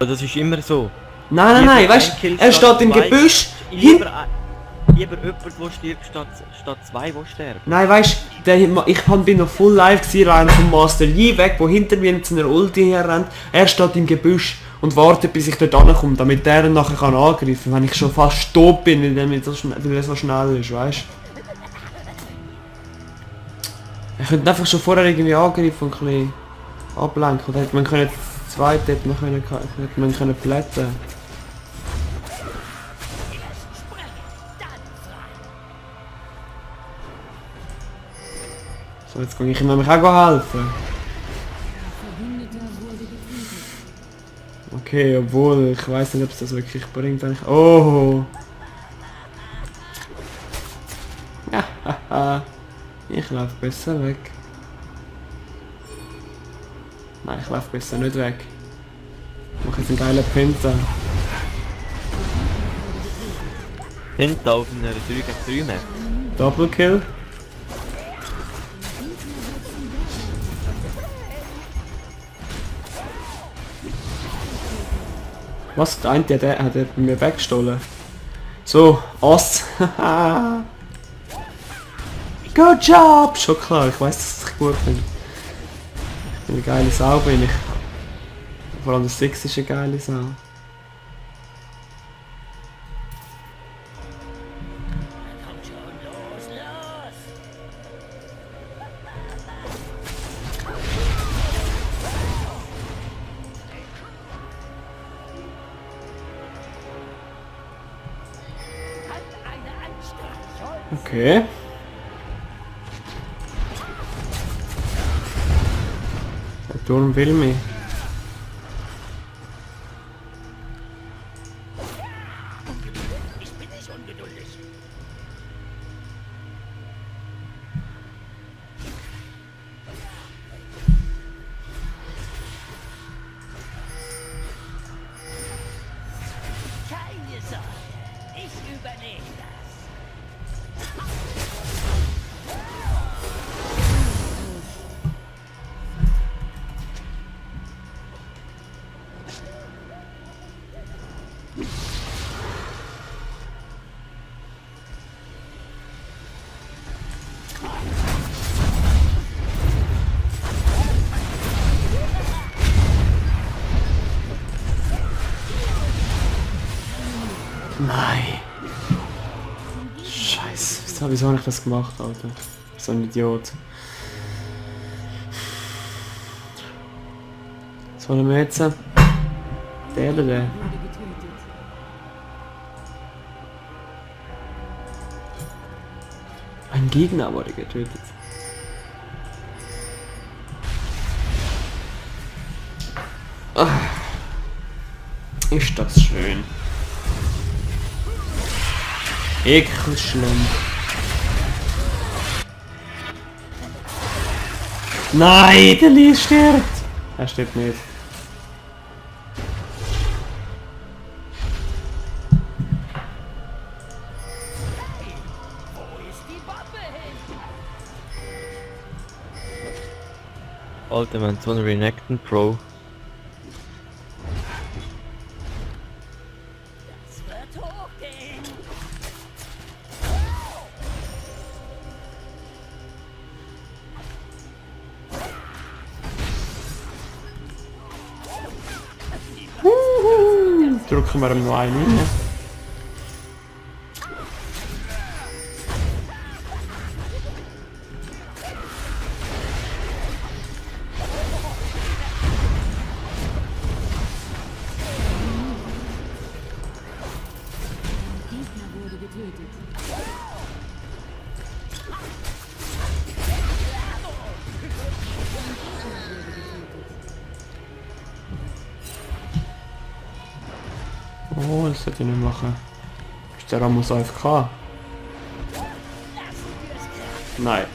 Das ist immer so. Nein, weißt du, er steht im Gebüsch. Lieber jemand, der stirbt, statt zwei, die sterben. Nein, weißt du, ich bin noch full live gewesen, rein vom Master Yi weg, wo hinter mir mit seiner Ulti herrennt. Er steht im Gebüsch und wartet, bis ich dort ankomme, damit er ihn nachher angreifen kann, wenn ich schon fast tot bin, weil er so schnell ist, weißt du. Er könnte einfach schon vorher irgendwie angreifen und ein bisschen ablenken. Und dann hätte man können das zweite hätte man können plätten. So, jetzt kann ich ihm nämlich auch helfen. Okay, obwohl, ich weiß nicht, ob es das wirklich bringt. Oh! Ja, haha. Ich laufe besser weg. Nein, ich laufe besser nicht weg. Ich mache jetzt einen geilen Penta. Penta auf einer 3 gegen 3 Map. Double Kill. Was? Der eine hat mir weggestohlen. So, Ass. Good job! Schon klar, ich weiß, dass ich gut bin. Ich bin eine geile Sau, bin ich. Vor allem der Six ist eine geile Sau. Okay. Der Turm will mich. Keine Sorge, ich überlege das. Nein. Scheiße, wieso habe ich das gemacht, Alter? So ein Idiot. Was wollen wir jetzt? Der oder der? Ein Gegner wurde getötet. Ah. Ist das schön. Ekelschlimm. Nein, der Lee stirbt! Er stirbt nicht. Alter, man, so ein Renekton Pro. Das wird hochgehen. Drücken wir ihm noch einen rein. Oh, das sollte ich nicht machen. Ist der Ramos AFK? Nein.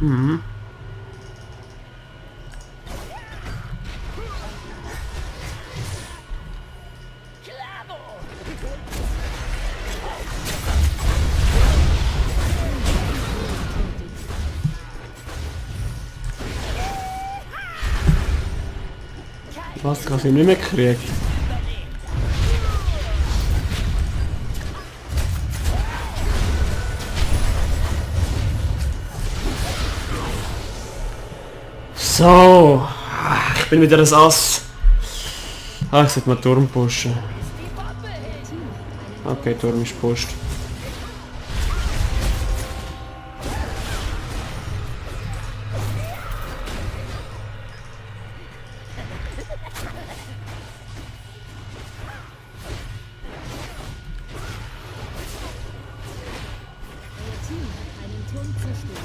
Klavo! Was, kann ich nicht mehr gekriegt? So, ich bin wieder das Ass. Ah, ich sollte mal Turm pushen. Die Bombe hin! Okay, Turm ist pusht. Euer Team hat einen Turm zerstört.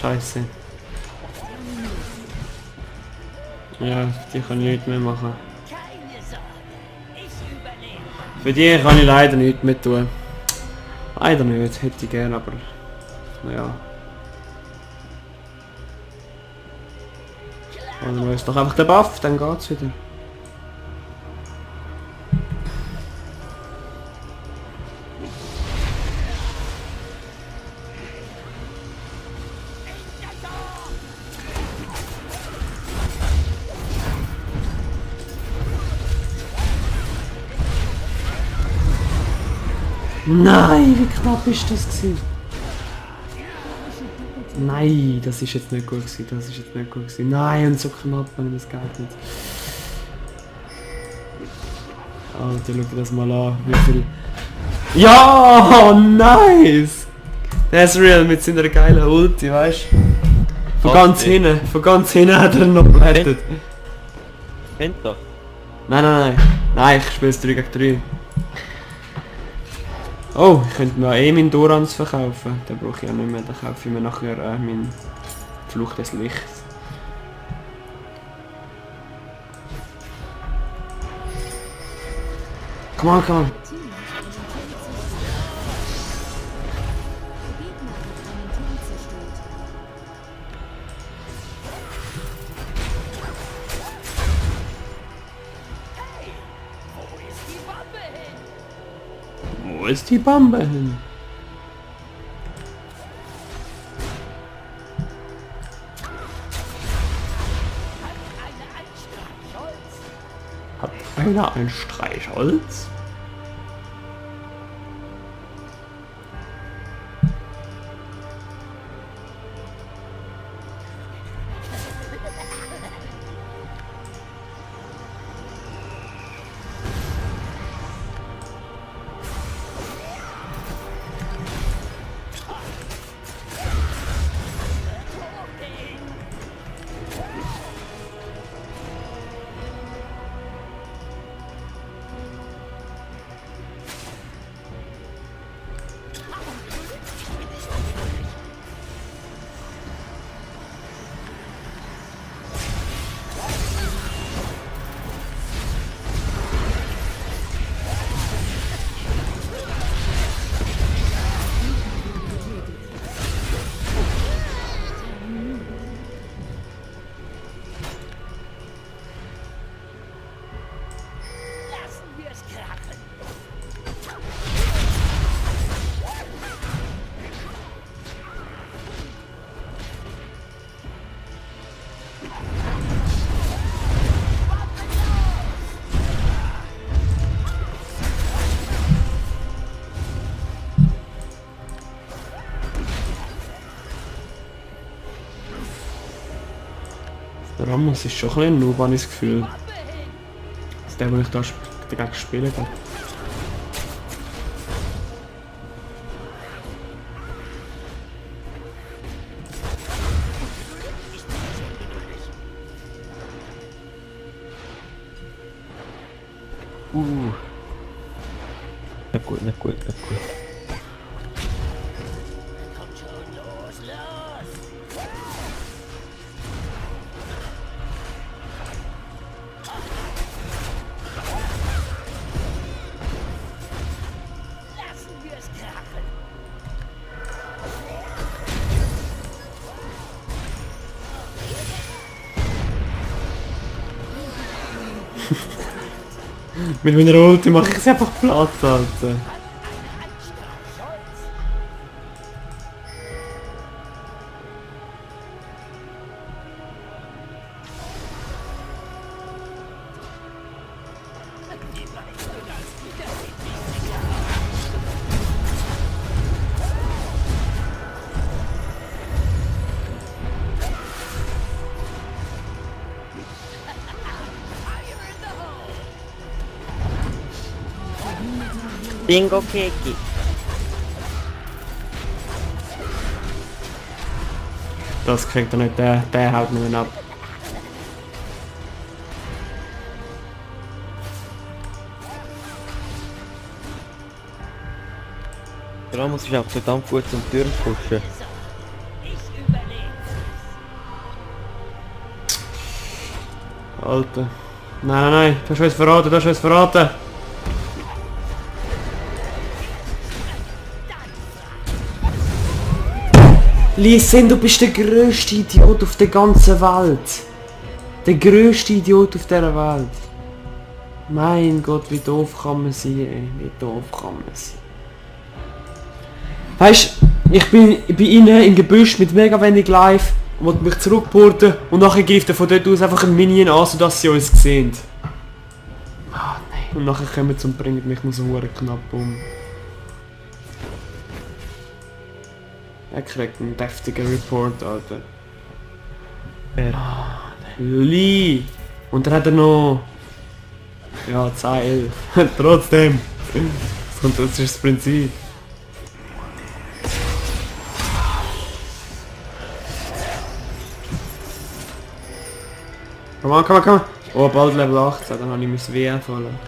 Scheiße. Ja, die kann ich nichts mehr machen. Keine Sorge, ich überlebe. Für die kann ich leider nichts mehr tun. Leider nicht, hätte ich gerne, aber... Naja. Dann löst doch einfach den Buff, dann geht's wieder. Nein, wie knapp ist das gewesen? Nein, das ist jetzt nicht gut gewesen, das ist jetzt nicht gut gewesen. Nein, und so knapp, wenn das geht nicht. Alter, schau dir das mal an, wie viel... Ja, nice! Ezreal mit seiner geilen Ulti, weißt du? Von ganz hinten hat er noch gerettet. Kennt doch. Nein, ich spiele es 3 gegen 3. Oh, ich könnte mir eh meinen Dorans verkaufen. Den brauche ich ja nicht mehr, dann kaufe ich mir nachher meinen Fluch des Lichts. Come on. Team hat einen Turm zerstört. Der Gegner hat einen Turm zerstört. Wo ist die Bombe hin? Wo ist die Bombe hin? Hat einer ein Streichholz? Hat einer ein Streichholz? Lassen wir es krachen. Der Ramos ist schon ein bisschen ein Noob, habe ich das Gefühl. Bombe hin. Das ist der, den ich da dagegen gespielt habe. Nicht gut, nicht gut, nicht gut. Kommt schon, los, los! Lassen wir es krachen! Mit meiner Ulti mache ich sie einfach platt, Alter. Bingo Keki. Das kriegt er nicht, der haut mir ab. Der Ramos ist auch verdammt gut zum Türen pushen. Ich überlebe! Alter. Nein, nein, nein, du hast uns verraten, du hast uns verraten. Lee Sin, du bist der grösste Idiot auf der ganzen Welt. Der grösste Idiot auf dieser Welt. Mein Gott, wie doof kann man sein, ey. Wie doof kann man sein. Weißt du, ich bin bei ihnen im Gebüsch mit mega wenig Life und wollte mich zurückporten und nachher greift er von dort aus einfach ein Minion an, sodass sie uns sehen. Ah, nein. Und nachher kommen sie und bringen mich nur so knapp um. Er kriegt einen deftigen Report, Alter. Wer? Lee! Und dann hat er noch... Ja, 10-11. Trotzdem. Das ist das Prinzip. Komm on, komm on, komm on. Oh, bald Level 18, dann habe ich mein WM verloren.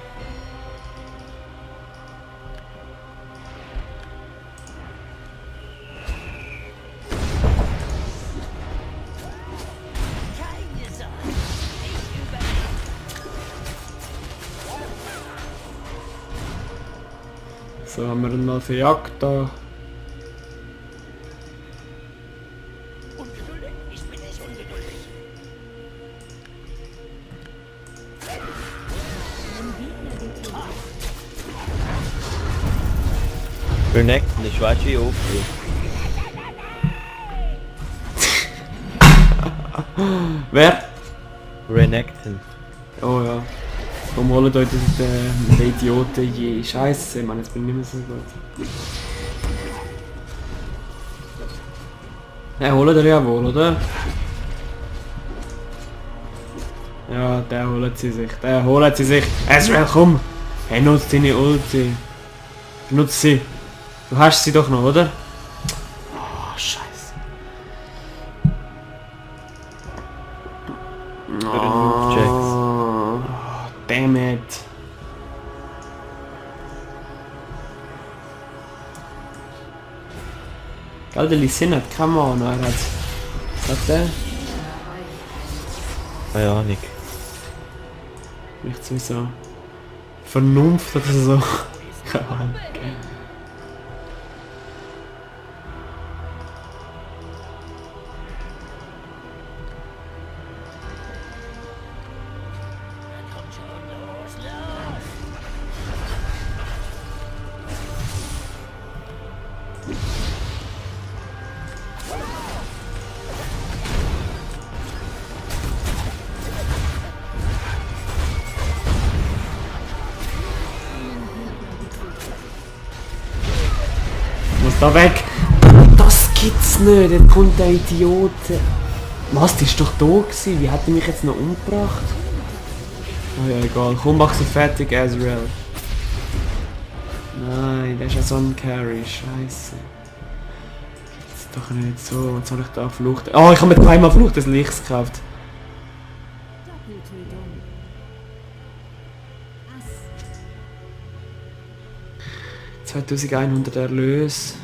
Keine Sorge! Ich überlebe! So, haben wir ihn mal verjagt da. Ungeduldig? Ich bin nicht ungeduldig! Renekton, ich weiß wie aufgeht. Wer? Renekton. Oh ja. Warum holen euch den Idioten je? Scheiße, Mann, jetzt bin ich nicht mehr so gut. Ja, holen ihr ja wohl, oder? Ja, der holt sie sich. Der holt sie sich. Ezreal, komm! Hey, nutzt deine Ulti. Benutzt sie. Du hast sie doch noch, oder? Oh, scheiße. Für den Move-Checks. Oh, damn it. Gell, der Lee Sin hat keine Mana, er hat... Was hat der? Keine Ahnung. Nicht so... Vernunft oder so. Keine Ahnung. Kommt schon, los, los! Muss da weg! Das gibt's nicht, jetzt kommt der Idiot. Was, die ist doch da gewesen. Wie hat er mich jetzt noch umgebracht? Oh ja, egal. Komm, mach sie fertig, Ezreal. Nein, der ist ja so ein Carry. Scheiße. Das ist doch nicht so. Was soll ich da Flucht? Oh, ich habe mir zweimal Flucht des Lichts gekauft. Doppeltötung. Ass. 2100 Erlös.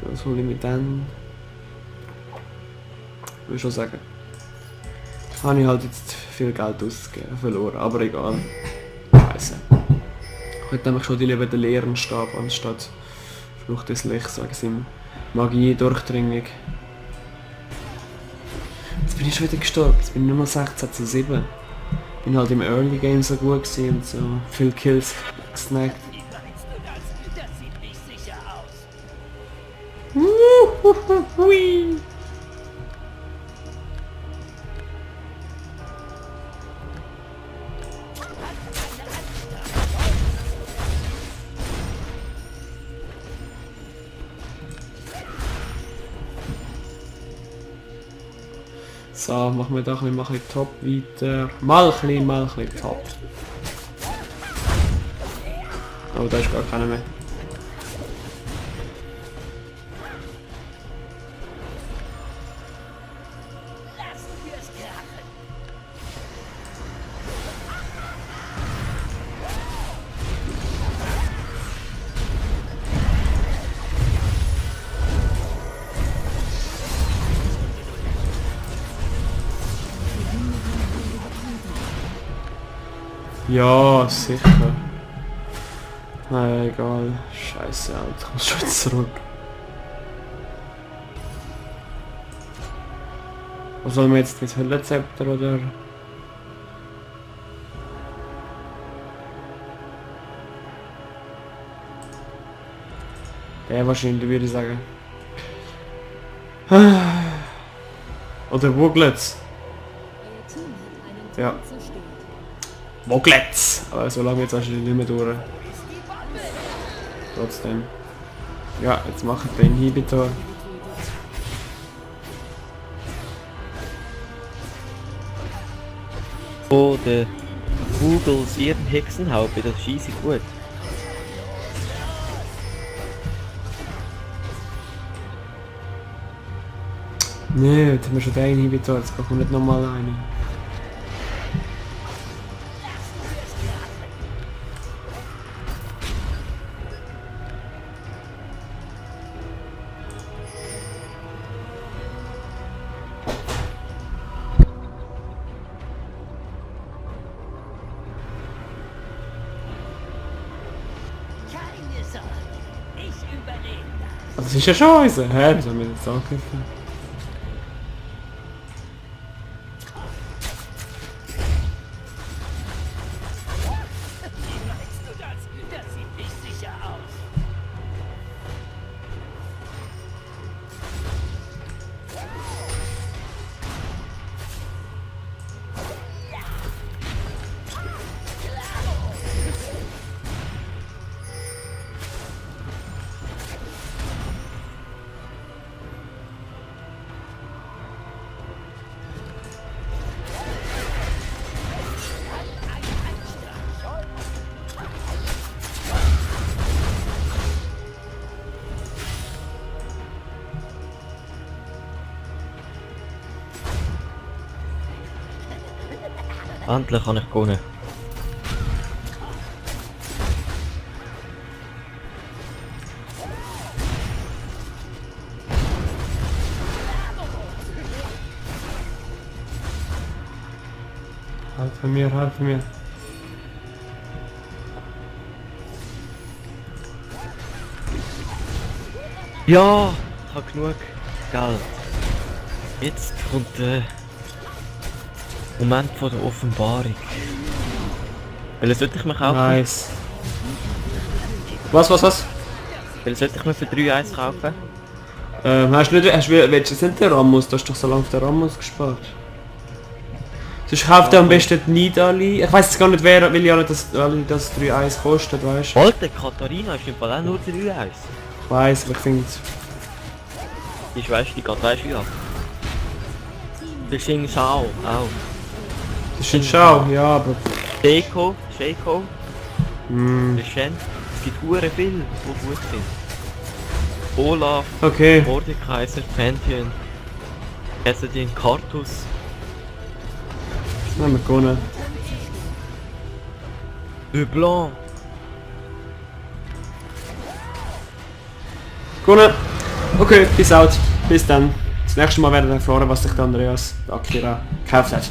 Was hole ich mir dann? Ich will schon sagen. Habe ich halt jetzt viel Geld ausgegeben, verloren, aber egal. Scheiße. Ich hätte nämlich schon lieber den leeren Stab anstatt Flucht des Lichts, sagen sie ihm. Magie, Durchdringung. Jetzt bin ich schon wieder gestorben, jetzt bin ich nur noch 16:7. Bin halt im Early Game so gut gewesen und so viel Kills gesnackt. Wie meinst du das? Das sieht nicht sicher aus. Hui. So, machen wir doch, wir machen Top weiter. Mal ein bisschen Top. Oh, da ist gar keiner mehr. Lassen wir's krachen. Ja, sicher. Na egal. Scheiße, Alter. Ich muss schon jetzt zurück. Was sollen wir jetzt mit Höllenzepter oder? Der wahrscheinlich, würde ich sagen. Oder Wugglets. Euer Team hat einen Turm Ja. zerstört. Wugglets! Aber so lange jetzt wahrscheinlich nicht mehr durch. Trotzdem. Ja, jetzt machen wir den Inhibitor. Oh, der Googles ihren Hexenhaube, das schieße ich gut. Nee, jetzt haben wir schon den Inhibitor, jetzt brauchen wir nicht nochmal einen. Keine Sorge. Ich überlebe das. Das ist ja scheiße. Hä, was haben wir jetzt angegriffen? Wie meinst du das? Das sieht nicht sicher aus. Endlich kann ich gewonnen. Helfe mir, helfe mir. Ja, ich habe genug Geld. Jetzt kommt der Moment von der Offenbarung. Welchen sollte ich mir kaufen? Nice. Was? Welchen sollte ich mir für 3-1 kaufen? Willst du jetzt nicht den Ramos? Du hast doch so lange auf den Ramos gespart. Sonst kauft er am besten die Nidali. Ich weiss jetzt gar nicht, wer will ja nicht, dass das 3-1 kostet, weißt du? Alter, Katharina ist im Fall auch nur 3-1. Ich weiss, aber ich finde... Die Schwester geht weißt du wie ab. Der Xing Shao auch. Das ist ein Schau, ja, aber... Shaco, Mm, der Shen. Es gibt hure viel, die gut sind. Olaf, okay. Mordekaiser, Pantheon, Cassidy, Kartus. Dann haben wir gewonnen. Le Blanc. Gewonnen. Okay, peace out. Bis dann. Das nächste Mal werden wir erfahren, was sich der Andreas Akira gekauft hat.